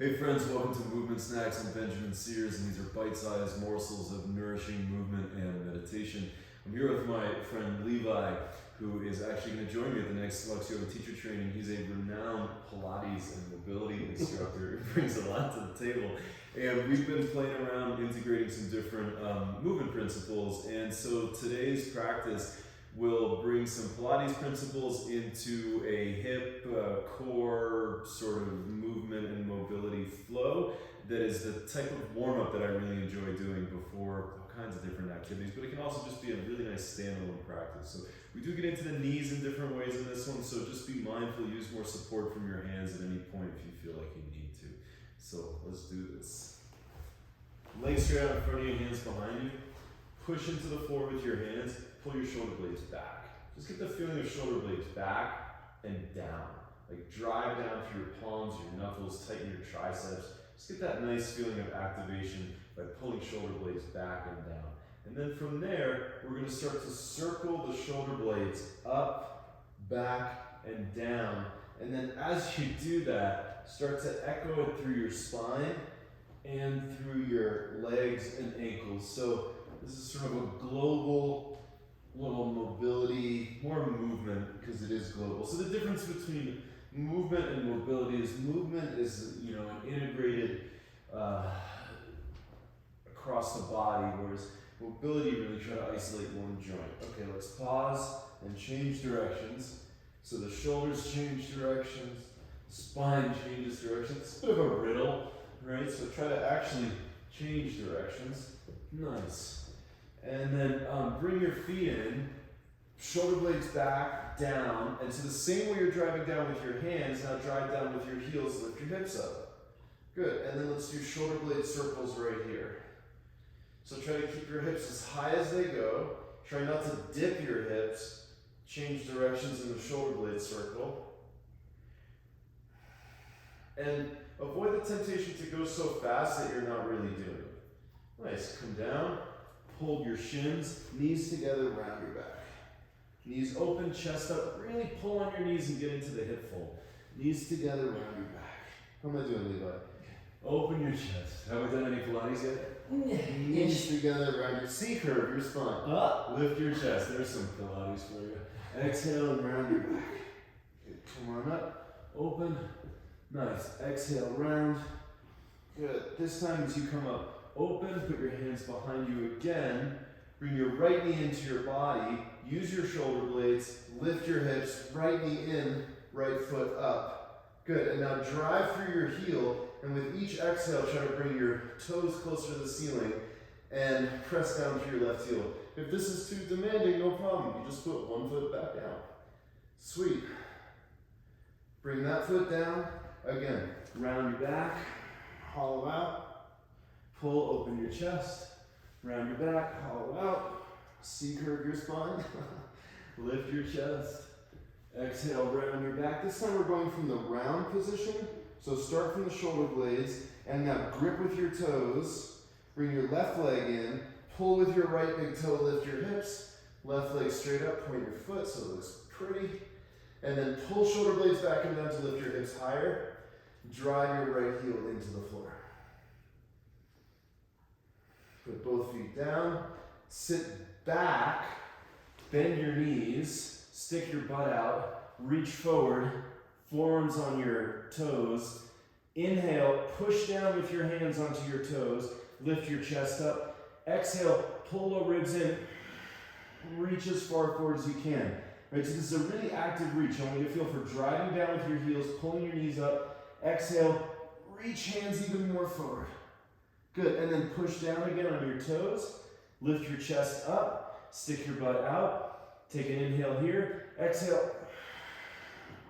Hey friends, welcome to Movement Snacks. I'm Benjamin Sears, and these are bite-sized morsels of nourishing movement and meditation. I'm here with my friend Levi, who is actually going to join me at the next Lux Yoga teacher training. He's a renowned Pilates and mobility instructor who brings a lot to the table. And we've been playing around integrating some different movement principles. And so today's practice will bring some Pilates principles into a hip, core sort of movement and mobility flow that is the type of warm-up that I really enjoy doing before all kinds of different activities, but it can also just be a really nice standalone practice. So we do get into the knees in different ways in this one, so just be mindful, use more support from your hands at any point if you feel like you need to. So let's do this. Legs straight out in front of you, hands behind you. Push into the floor with your hands. Pull your shoulder blades back. Just get the feeling of shoulder blades back and down. Like drive down through your palms, your knuckles, tighten your triceps. Just get that nice feeling of activation by pulling shoulder blades back and down. And then from there, we're going to start to circle the shoulder blades up, back, and down. And then as you do that, start to echo it through your spine and through your legs and ankles. So this is sort of a global little mobility, more movement because it is global. So the difference between movement and mobility is movement is, an integrated across the body, whereas mobility really try to isolate one joint. Okay, let's pause and change directions. So the shoulders change directions, spine changes directions. It's a bit of a riddle, right? So try to actually change directions. Nice. And then bring your feet in, shoulder blades back, down, and so the same way you're driving down with your hands, now drive down with your heels, lift your hips up. Good, and then let's do shoulder blade circles right here. So try to keep your hips as high as they go. Try not to dip your hips. Change directions in the shoulder blade circle. And avoid the temptation to go so fast that you're not really doing it. Nice, come down. Hold your shins, knees together, round your back. Knees open, chest up, really pull on your knees and get into the hip fold. Knees together, round your back. How am I doing, Levi? Open your chest. Have I done any Pilates yet? Knees together, round your C-curve, your spine. Lift your chest. There's some Pilates for you. Exhale and round your back. Good. Come on up, open. Nice. Exhale, round. Good. This time as you come up, open, put your hands behind you again, bring your right knee into your body, use your shoulder blades, lift your hips, right knee in, right foot up. Good, and now drive through your heel, and with each exhale, try to bring your toes closer to the ceiling and press down through your left heel. If this is too demanding, no problem. You just put one foot back down. Sweet. Bring that foot down. Again, round your back, hollow out. Pull, open your chest, round your back, hollow out, C-curve your spine, lift your chest, exhale, round your back. This time we're going from the round position, so start from the shoulder blades, and now grip with your toes, bring your left leg in, pull with your right big toe, lift your hips, left leg straight up, point your foot so it looks pretty, and then pull shoulder blades back and down to lift your hips higher, drive your right heel into the floor. Put both feet down, sit back, bend your knees, stick your butt out, reach forward, forearms on your toes. Inhale, push down with your hands onto your toes, lift your chest up. Exhale, pull low ribs in, reach as far forward as you can. Right, so this is a really active reach. I want you to feel for driving down with your heels, pulling your knees up. Exhale, reach hands even more forward. Good, and then push down again on your toes, lift your chest up, stick your butt out, take an inhale here, exhale,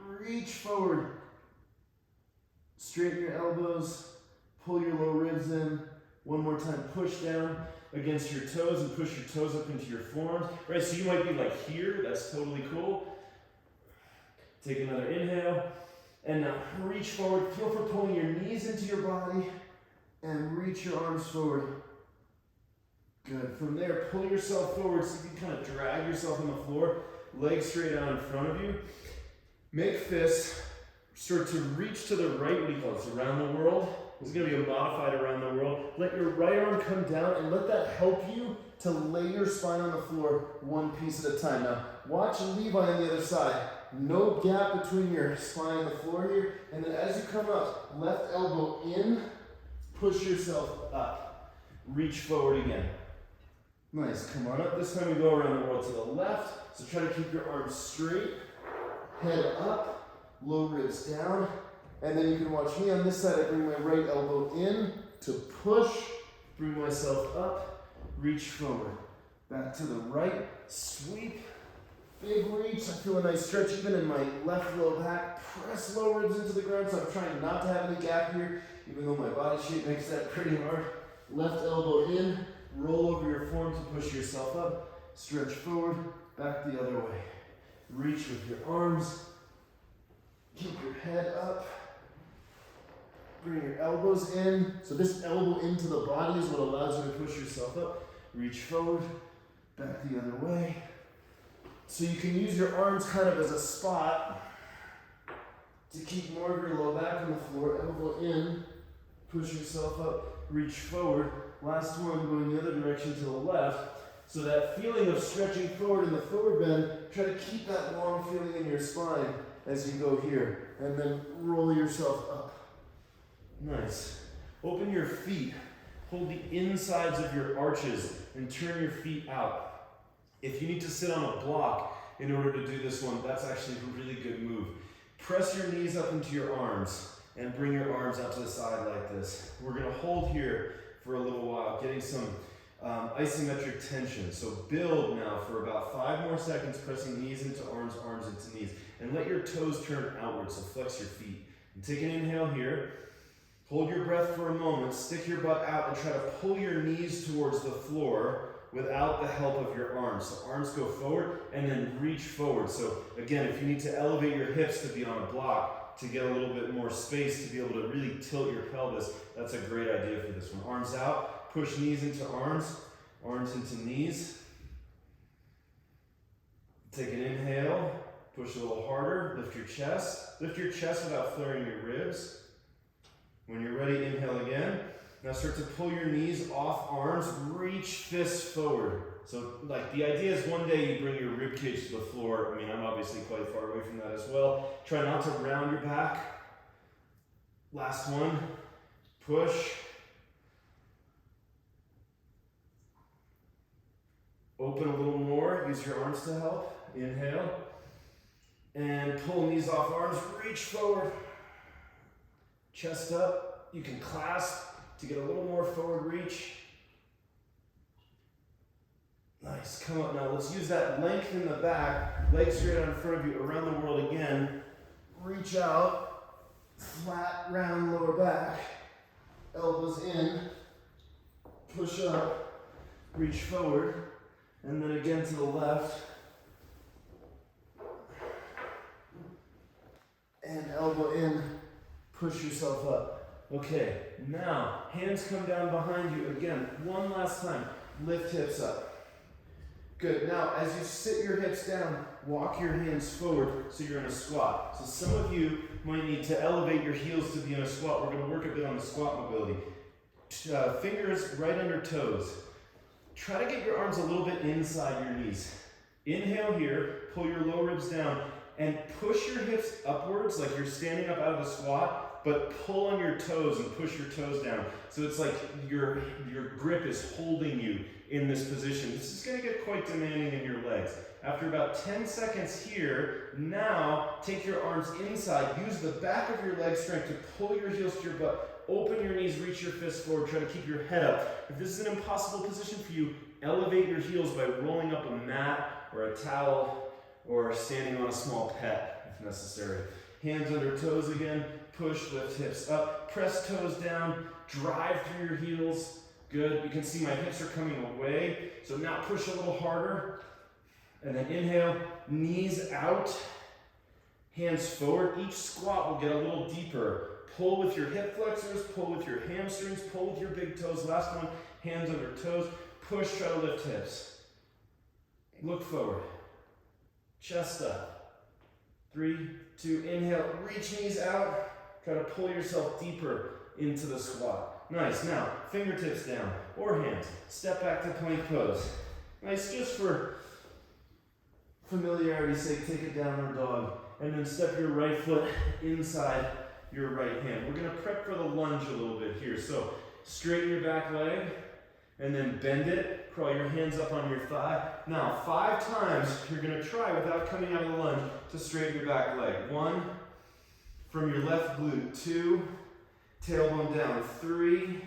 reach forward, straighten your elbows, pull your low ribs in, one more time, push down against your toes and push your toes up into your forearms, right, so you might be like here, that's totally cool. Take another inhale, and now reach forward, feel for pulling your knees into your body, and reach your arms forward. Good. From there, pull yourself forward so you can kind of drag yourself on the floor. Legs straight out in front of you. Make fists. start to reach to the right. What do you call this? Around the world. This is going to be a modified around the world. Let your right arm come down and let that help you to lay your spine on the floor one piece at a time. Now, watch Levi on the other side. No gap between your spine and the floor here. And then as you come up, left elbow in, push yourself up. Reach forward again. Nice, come on up. This time we go around the world to the left. So try to keep your arms straight, head up, low ribs down. And then you can watch me on this side. I bring my right elbow in to push, bring myself up, reach forward. Back to the right, sweep, big reach. I feel a nice stretch even in my left low back. Press low ribs into the ground, so I'm trying not to have any gap here, even though my body shape makes that pretty hard. Left elbow in, roll over your form to push yourself up, stretch forward, back the other way. Reach with your arms, keep your head up. Bring your elbows in. So this elbow into the body is what allows you to push yourself up. Reach forward, back the other way. So you can use your arms kind of as a spot to keep more of your low back on the floor. Elbow in, push yourself up, reach forward. Last one, going the other direction to the left. So that feeling of stretching forward in the forward bend, try to keep that long feeling in your spine as you go here. And then roll yourself up. Nice. Open your feet. Hold the insides of your arches and turn your feet out. If you need to sit on a block in order to do this one, that's actually a really good move. Press your knees up into your arms and bring your arms out to the side like this. We're going to hold here for a little while, getting some isometric tension. So build now for about 5 more seconds, pressing knees into arms, arms into knees. And let your toes turn outward, so flex your feet. And take an inhale here. Hold your breath for a moment, stick your butt out and try to pull your knees towards the floor without the help of your arms. So arms go forward and then reach forward. So again, if you need to elevate your hips to be on a block, to get a little bit more space, to be able to really tilt your pelvis, that's a great idea for this one. Arms out, push knees into arms, arms into knees. Take an inhale, push a little harder, lift your chest. Lift your chest without flaring your ribs. When you're ready, inhale again. Now start to pull your knees off arms, reach fists forward. So like the idea is one day you bring your rib cage to the floor. I mean, I'm obviously quite far away from that as well. Try not to round your back. Last one, push. Open a little more, use your arms to help. Inhale. And pull knees off arms, reach forward. Chest up, you can clasp to get a little more forward reach. Nice, come up now. Let's use that length in the back, legs straight out in front of you, around the world again. Reach out, flat, round lower back, elbows in, push up, reach forward, and then again to the left. And elbow in. Push yourself up. Okay, now hands come down behind you. Again, one last time. Lift hips up. Good. Now, as you sit your hips down, walk your hands forward so you're in a squat. So some of you might need to elevate your heels to be in a squat. We're going to work a bit on the squat mobility. Fingers right under toes. Try to get your arms a little bit inside your knees. Inhale here, pull your low ribs down, and push your hips upwards like you're standing up out of the squat, but pull on your toes and push your toes down. So it's like your grip is holding you in this position. This is gonna get quite demanding in your legs. After about 10 seconds here, now take your arms inside. Use the back of your leg strength to pull your heels to your butt. Open your knees, reach your fists forward. Try to keep your head up. If this is an impossible position for you, elevate your heels by rolling up a mat or a towel or standing on a small pet if necessary. Hands under toes again. Push, lift hips up, press toes down, drive through your heels. Good, you can see my hips are coming away. So now push a little harder. And then inhale, knees out, hands forward. Each squat will get a little deeper. Pull with your hip flexors, pull with your hamstrings, pull with your big toes. Last one, hands under toes. Push, try to lift hips. Look forward. Chest up. 3, 2, inhale, reach knees out. Try to pull yourself deeper into the squat. Nice, now fingertips down or hands. Step back to plank pose. Nice, just for familiarity's sake, take a downward dog. And then step your right foot inside your right hand. We're gonna prep for the lunge a little bit here. So straighten your back leg and then bend it. Crawl your hands up on your thigh. Now 5 times you're gonna try without coming out of the lunge to straighten your back leg. 1, from your left glute. 2, tailbone down. 3,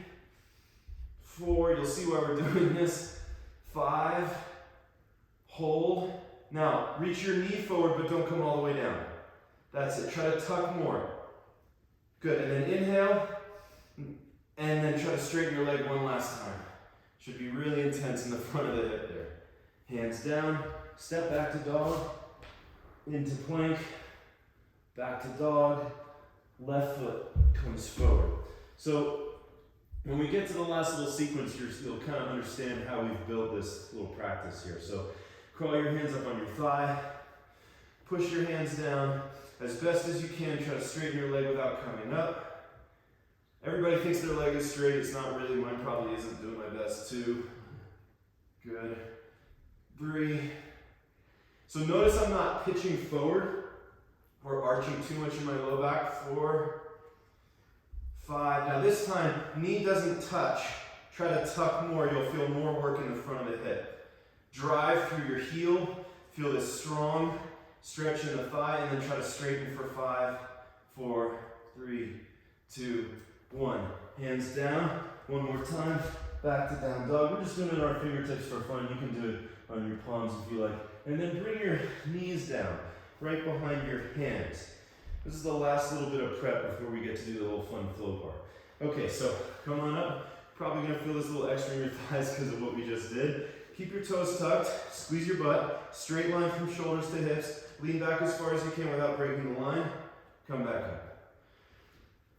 4, you'll see why we're doing this. 5, hold. Now, reach your knee forward, but don't come all the way down. That's it. Try to tuck more. Good. And then inhale, and then try to straighten your leg one last time. Should be really intense in the front of the hip there. Hands down, step back to dog, into plank, back to dog, left foot comes forward. So, when we get to the last little sequence, you'll kind of understand how we've built this little practice here. So, crawl your hands up on your thigh, push your hands down as best as you can. Try to straighten your leg without coming up. Everybody thinks their leg is straight. It's not really. Mine probably isn't. Doing my best. 2, good. 3. So notice I'm not pitching forward or arching too much in my low back. 4, 5. Now this time, knee doesn't touch. Try to tuck more. You'll feel more work in the front of the hip. Drive through your heel, feel this strong stretch in the thigh, and then try to straighten for 5, 4, 3, 2, 1. Hands down, one more time, back to down dog. We're just doing it on our fingertips for fun. You can do it on your palms if you like. And then bring your knees down, right behind your hands. This is the last little bit of prep before we get to do the little fun flow part. Okay, so come on up. Probably gonna feel this little extra in your thighs because of what we just did. Keep your toes tucked, squeeze your butt, straight line from shoulders to hips, lean back as far as you can without breaking the line, come back up.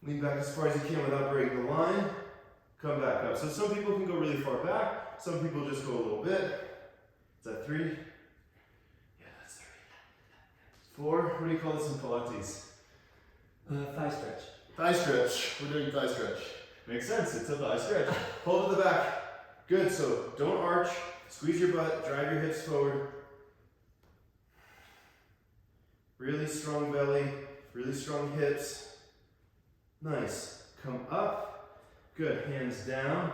Lean back as far as you can without breaking the line, come back up. So some people can go really far back, some people just go a little bit. Is that 3? Yeah, that's 3. 4, what do you call this in Pilates? Thigh stretch. Thigh stretch, we're doing thigh stretch. Makes sense, it's a thigh stretch. Hold to the back. Good, so don't arch. Squeeze your butt, drive your hips forward. Really strong belly, really strong hips. Nice. Come up. Good. Hands down.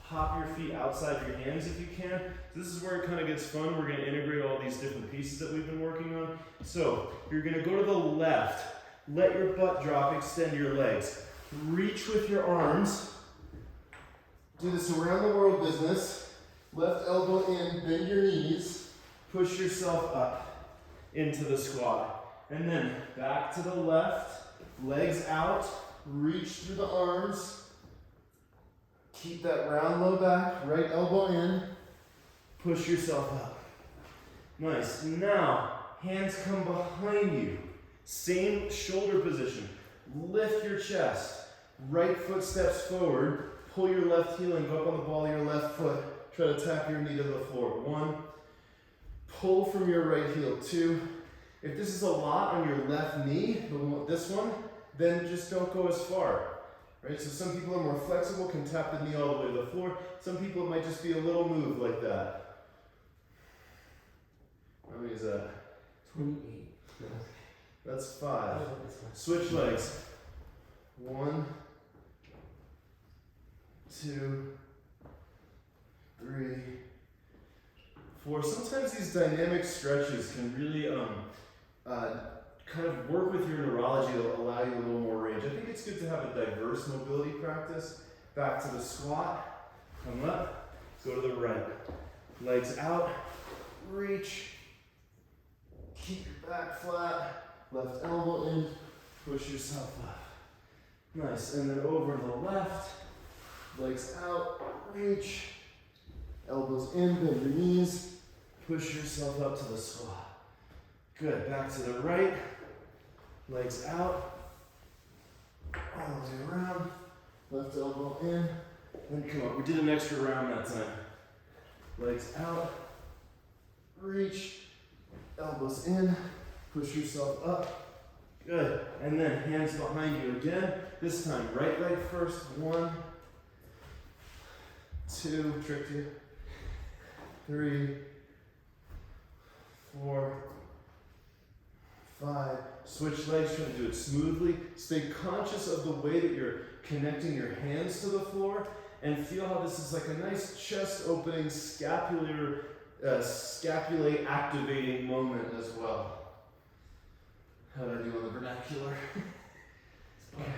Hop your feet outside your hands if you can. This is where it kind of gets fun. We're going to integrate all these different pieces that we've been working on. So you're going to go to the left. Let your butt drop. Extend your legs. Reach with your arms. Do this around the world business. Left elbow in, bend your knees, push yourself up into the squat. And then back to the left, legs out, reach through the arms. Keep that round low back, right elbow in, push yourself up. Nice. Now, hands come behind you. Same shoulder position. Lift your chest. Right foot steps forward. Pull your left heel and go up on the ball of your left foot. Try to tap your knee to the floor. 1, pull from your right heel. 2, if this is a lot on your left knee, this one, then just don't go as far. Right? So some people are more flexible, can tap the knee all the way to the floor. Some people it might just be a little move like that. How many is that? 28. That's 5. Switch legs. 1, 2, 3, 4. Sometimes these dynamic stretches can really kind of work with your neurology to allow you a little more range. I think it's good to have a diverse mobility practice. Back to the squat. Come up. Go to the right. Legs out. Reach. Keep your back flat. Left elbow in. Push yourself up. Nice. And then over to the left. Legs out. Reach. Elbows in, bend your knees, push yourself up to the squat. Good, back to the right, legs out, all the way around, left elbow in, and come up. We did an extra round that time. Legs out, reach, elbows in, Push yourself up. Good. And then hands behind you again. This time, right leg first. 1, 2, tricked you. 3, 4, 5. Switch legs, trying to do it smoothly. Stay conscious of the way that you're connecting your hands to the floor, and feel how this is like a nice chest opening, scapulate activating moment as well. How did I do on the vernacular? Okay.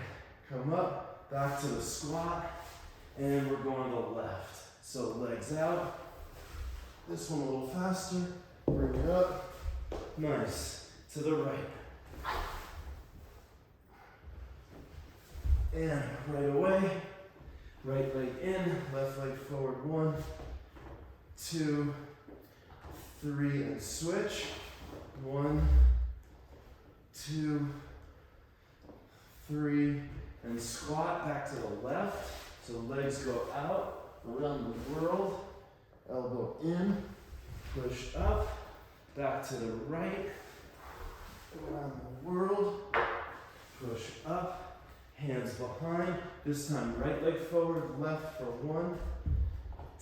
Come up, back to the squat, and we're going to the left. So legs out. This one a little faster. Bring it up. Nice. To the right. And right away. Right leg in, left leg forward. 1, 2, 3, and switch. 1, 2, 3, and squat back to the left. So legs go out, around the world. Elbow in, push up, back to the right, around the world, push up, hands behind. This time right leg forward, left for 1,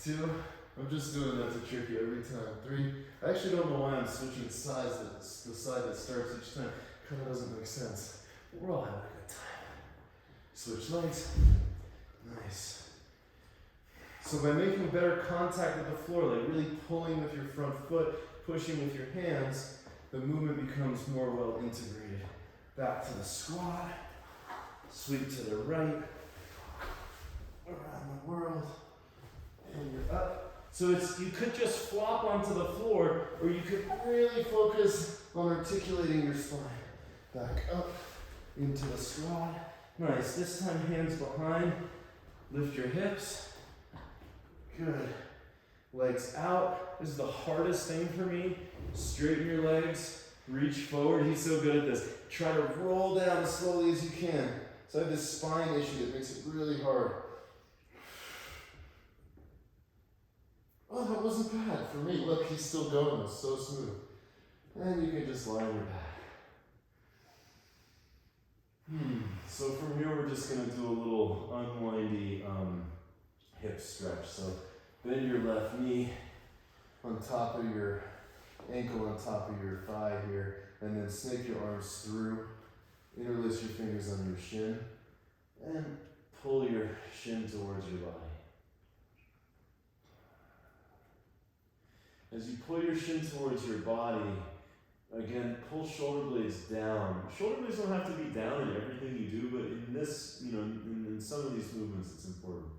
2. I'm just doing that to trick you every time. 3. I actually don't know why I'm switching sides. The side that starts each time kind of doesn't make sense. We're all having a good time. Switch legs. Nice. So by making better contact with the floor, like really pulling with your front foot, pushing with your hands, the movement becomes more well integrated. Back to the squat, sweep to the right, around the world, and you're up. So you could just flop onto the floor, or you could really focus on articulating your spine. Back up, into the squat. Nice, this time hands behind, lift your hips. Good. Legs out. This is the hardest thing for me. Straighten your legs. Reach forward. He's so good at this. Try to roll down as slowly as you can. So I have this spine issue that makes it really hard. Oh, that wasn't bad for me. Look, he's still going. It's so smooth. And you can just lie on your back. So from here, we're just going to do a little unwindy hip stretch. So bend your left knee on top of your ankle, on top of your thigh here, and then snake your arms through. Interlace your fingers on your shin, and pull your shin towards your body. As you pull your shin towards your body, again, pull shoulder blades down. Shoulder blades don't have to be down in everything you do, but in this, in some of these movements, it's important.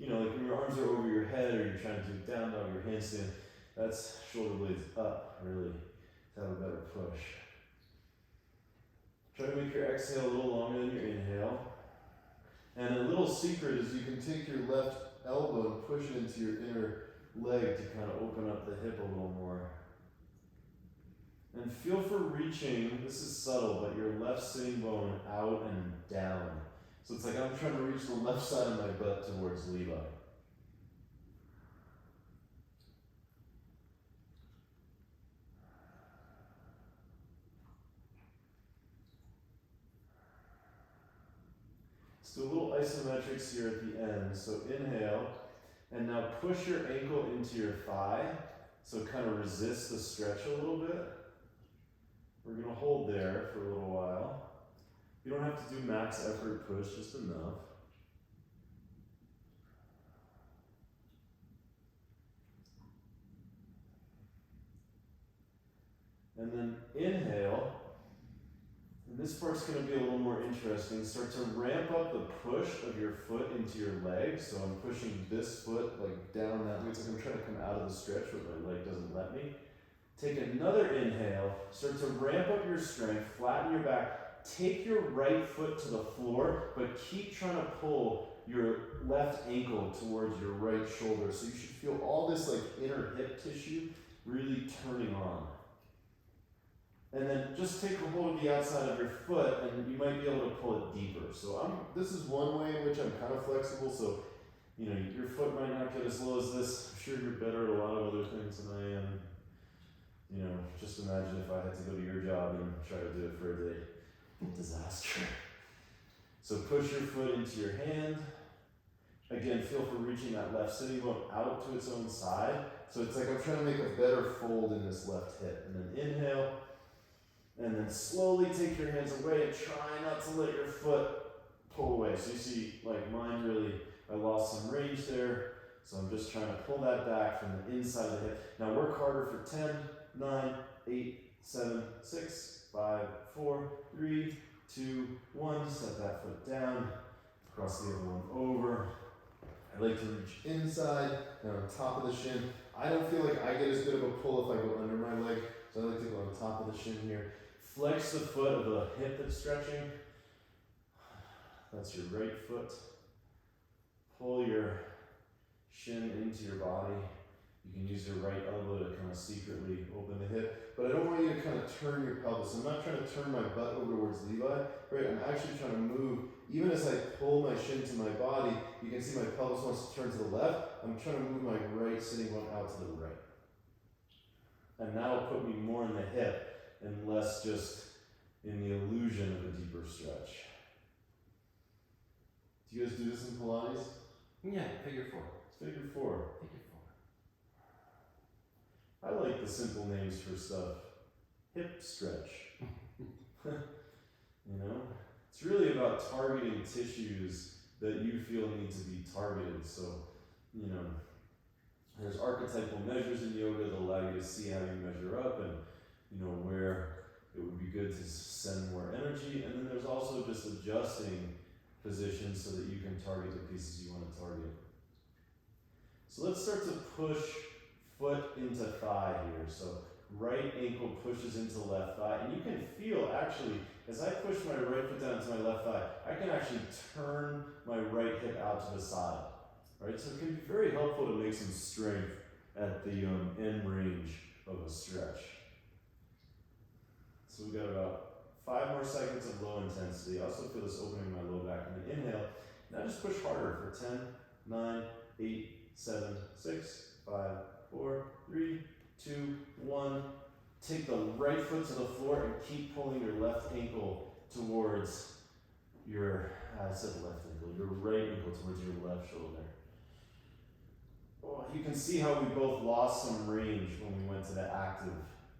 Like when your arms are over your head, or you're trying to do down dog or handstand, that's shoulder blades up, really, to have a better push. Try to make your exhale a little longer than your inhale. And a little secret is you can take your left elbow and push it into your inner leg to kind of open up the hip a little more. And feel for reaching, this is subtle, but your left sitting bone out and down. So it's like I'm trying to reach the left side of my butt towards Levi. Let's do a little isometrics here at the end. So inhale, and now push your ankle into your thigh. So kind of resist the stretch a little bit. We're going to hold there for a little while. You don't have to do max effort push, just enough. And then inhale, and this part's going to be a little more interesting. Start to ramp up the push of your foot into your leg. So I'm pushing this foot like down that way. It's like I'm trying to come out of the stretch, but my leg doesn't let me. Take another inhale, start to ramp up your strength, flatten your back. Take your right foot to the floor, but keep trying to pull your left ankle towards your right shoulder. So you should feel all this like inner hip tissue really turning on. And then just take a hold of the outside of your foot, and you might be able to pull it deeper. So this is one way in which I'm kind of flexible. So, your foot might not get as low as this. I'm sure you're better at a lot of other things than I am. You know, just imagine if I had to go to your job and try to do it for a day. Disaster. So push your foot into your hand. Again, feel for reaching that left sitting bone out to its own side. So it's like I'm trying to make a better fold in this left hip. And then inhale. And then slowly take your hands away and try not to let your foot pull away. So you see, like mine really, I lost some range there. So I'm just trying to pull that back from the inside of the hip. Now work harder for 10, 9, 8, 7, 6, 5, 4, 3, 2, 1. Set that foot down. Cross the other one over. I like to reach inside and on top of the shin. I don't feel like I get as good of a pull if I go under my leg. So I like to go on top of the shin here. Flex the foot of the hip that's stretching. That's your right foot. Pull your shin into your body. You can use your right elbow to kind of secretly open the hip. But I don't want you to kind of turn your pelvis. I'm not trying to turn my butt over towards Levi. Right? I'm actually trying to move. Even as I pull my shin to my body, you can see my pelvis wants to turn to the left. I'm trying to move my right sitting bone out to the right. And that'll put me more in the hip and less just in the illusion of a deeper stretch. Do you guys do this in Pilates? Yeah, figure 4. Figure 4. Figure 4. I like the simple names for stuff. Hip stretch. You know? It's really about targeting tissues that you feel need to be targeted. So, you know, there's archetypal measures in yoga that allow you to see how you measure up and, you know, where it would be good to send more energy. And then there's also just adjusting positions so that you can target the pieces you want to target. So let's start to push foot into thigh here. So right ankle pushes into left thigh. And you can feel actually, as I push my right foot down to my left thigh, I can actually turn my right hip out to the side. Right? So it can be very helpful to make some strength at the end range of a stretch. So we've got about 5 more seconds of low intensity. I also feel this opening my low back. And then inhale. Now just push harder for 10, 9, 8, 7, 6, 5, 4, 3, 2, 1. Take the right foot to the floor and keep pulling your left ankle towards your, I said left ankle, your right ankle towards your left shoulder. Oh, you can see how we both lost some range when we went to the active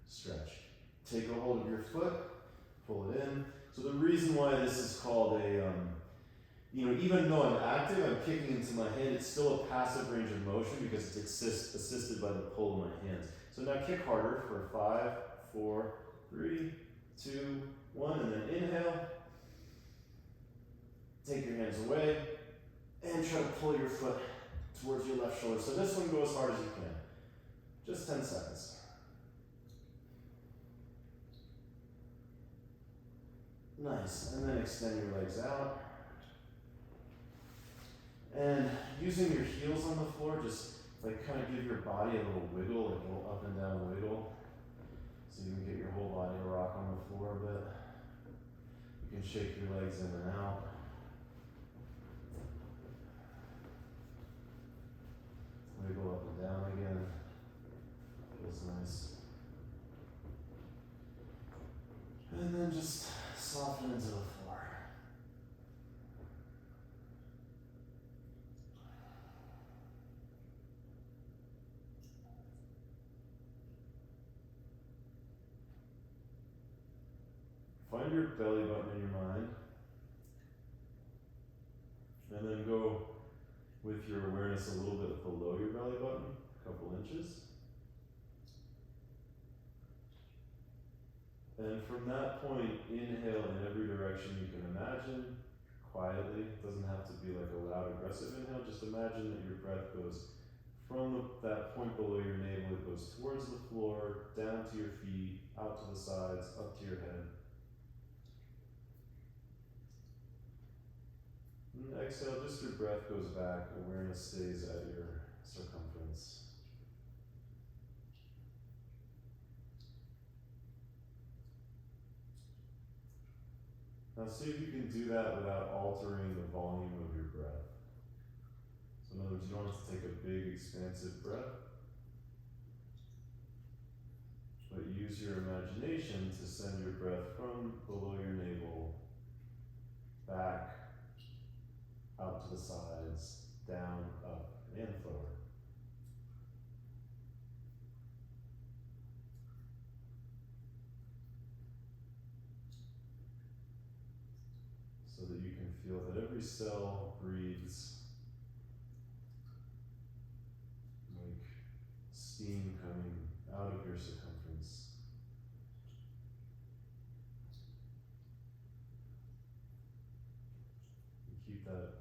stretch. Take a hold of your foot, pull it in. So the reason why this is called a, you know, even though I'm active, I'm kicking into my hand, it's still a passive range of motion because it's assisted by the pull of my hands. So now kick harder for 5, 4, 3, 2, 1, and then inhale. Take your hands away and try to pull your foot towards your left shoulder. So this one go as hard as you can. Just 10 seconds. Nice, and then extend your legs out. And using your heels on the floor, just like kind of give your body a little wiggle, like a little up and down wiggle. So you can get your whole body to rock on the floor a bit. You can shake your legs in and out. Wiggle up and down again. Feels nice. And then just soften into the floor. Find your belly button in your mind. And then go with your awareness a little bit below your belly button, a couple inches. And from that point, inhale in every direction you can imagine, quietly. It doesn't have to be like a loud, aggressive inhale. Just imagine that your breath goes from that point below your navel, it goes towards the floor, down to your feet, out to the sides, up to your head. And exhale, just your breath goes back, awareness stays at your circumference. Now see if you can do that without altering the volume of your breath. So in other words, you don't have to take a big expansive breath, but but use your imagination to send your breath from below your navel back, out to the sides, down, up, and forward. So that you can feel that every cell breathes like steam coming out of your circumference. And keep that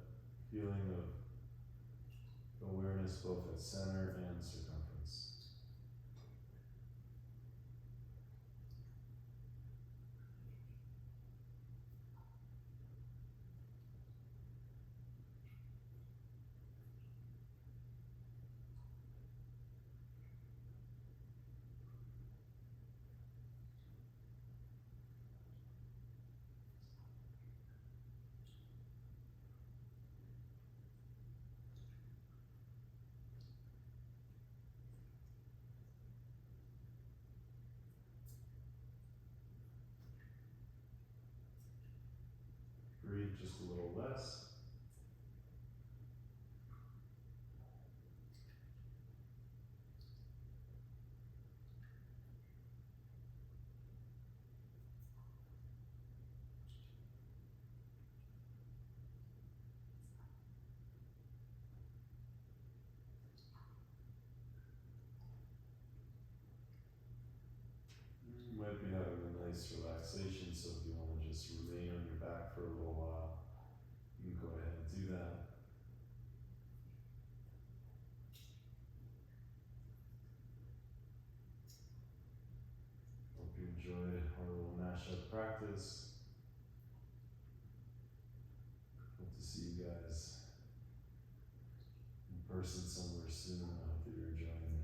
feeling of awareness both at center and circumference. Breathe just a little less. You might be having a nice relaxation, so if you want to just remain on your back for a little while, you can go ahead and do that. Hope you enjoyed our little mashup practice. Hope to see you guys in person somewhere soon. I hope that you're enjoying